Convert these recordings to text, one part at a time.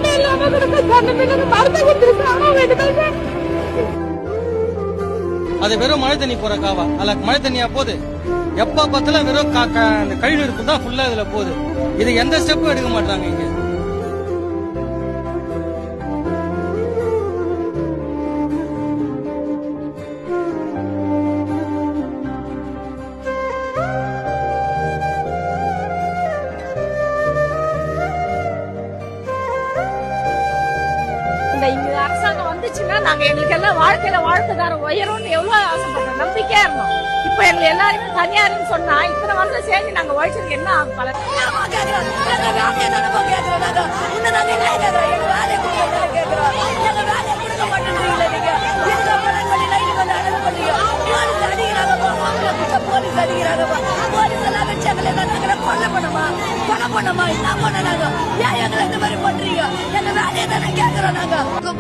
ஒண்ணுமே இல்லாம மருந்து கொடுத்துருக்கு. அது வெறும் மழை தண்ணி போற காவா, அல்ல மழை தண்ணியா போகுது. எப்ப பார்த்தாலும் வெறும் கழிவு இருக்கும் தான் ஃபுல்லா இதுல போகுது. இது எந்த ஸ்டெப்பும் எடுக்க மாட்டாங்க இங்க. இந்த அரசாங்கம் வந்துச்சுன்னா நாங்க எங்களுக்கு எல்லாம் வாழ்க்கையில வாழ்க்கைதார உயரும்னு எவ்வளவு ஆசைப்பட்டோம், நம்பிக்கையா இருந்தோம். இப்ப எங்க எல்லாருமே தனியாருன்னு சொன்னா இத்தனை வருஷம் சேர்ந்து நாங்க உழைச்சதுக்கு என்ன ஆகும் பலன்?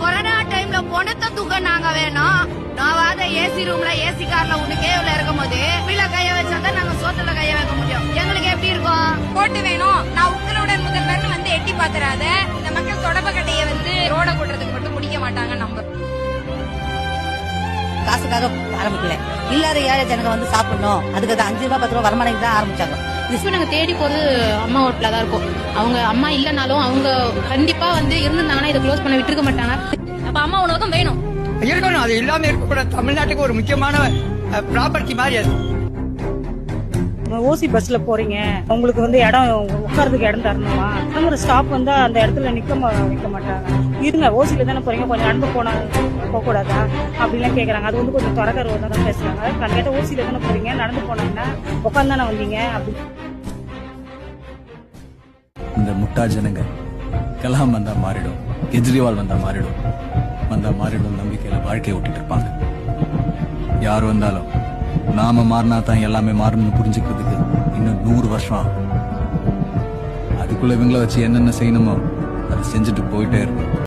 கொரோனா டைம்ல பொணத்தை தூக்க நாங்க வேணும். நான் ஏசி ரூம்ல ஏசி கார்ல ஒண்ணு கேவ்ல இருக்கும் போது வீல கைய வச்சாதான் நாங்க சோத்துல கைய வைக்க முடியும். எங்களுக்கு எப்படி இருக்கும்? போட்டு வேணும். நான் உங்களுடன் முதல்வர்னு வந்து எட்டி பாத்துறாத. இந்த மக்கள் தொடப்ப கட்டைய வந்து ரோட கூட்டுறதுக்கு மட்டும் முடிக்க மாட்டாங்க. நம்ம காசுக்காக ஆரம்பிக்கல, இல்லாத ஏழை ஜனங்க வந்து சாப்பிடணும், அதுக்கு 5 ரூபாய் 10 ரூபாய் வருமானம் தான் ஆரம்பிச்சாங்க. இப்ப நாங்க தேடி போறது அம்மா ஹோட்டலா தான் இருக்கும். அவங்க அம்மா இல்லனாலும் அவங்க கண்டிப்பா வந்து இருந்திருந்தாங்கன்னா இதை க்ளோஸ் பண்ண விட்டுருக்க மாட்டாங்க. அப்ப அம்மா உணவகம் வேணும், இருக்கணும். அது இல்லாம இருக்கக்கூடாது. தமிழ்நாட்டுக்கு ஒரு முக்கியமான ப்ராப்பர்ட்டி மாதிரி அது. ஓசி பஸ்ல போறீங்க, உங்களுக்கு வந்து இடம் உட்கார்றதுக்கு இடம் தரணுமா? ஒரு ஸ்டாப் வந்து அந்த இடத்துல வைக்க மாட்டாங்க. இருங்க, ஓசில தானே போறீங்க, கொஞ்சம் நடந்து போக கூடாதா அப்படின்லாம் கேக்குறாங்க. அது வந்து கொஞ்சம் தொடக்கருவா தான் பேசுறாங்க. கண்டிப்பா ஓசில தானே போறீங்க, நடந்து போனாங்கன்னா உட்காந்து தானே வந்தீங்க அப்படி. இந்த முட்டா ஜனங்க கலாம் வந்தா மாறிடும், கெஜ்ரிவால் வந்தா மாறிடும் நம்பிக்கையில வாழ்க்கையை விட்டுட்டு இருப்பாங்க. யார் வந்தாலும் நாம மாறினா தான் எல்லாமே மாறணும்னு புரிஞ்சுக்கிறதுக்கு இன்னும் 100 வருஷம் ஆகும். அதுக்குள்ள இவங்களை வச்சு என்னென்ன செய்யணுமோ அதை செஞ்சுட்டு போயிட்டே இருக்கும்.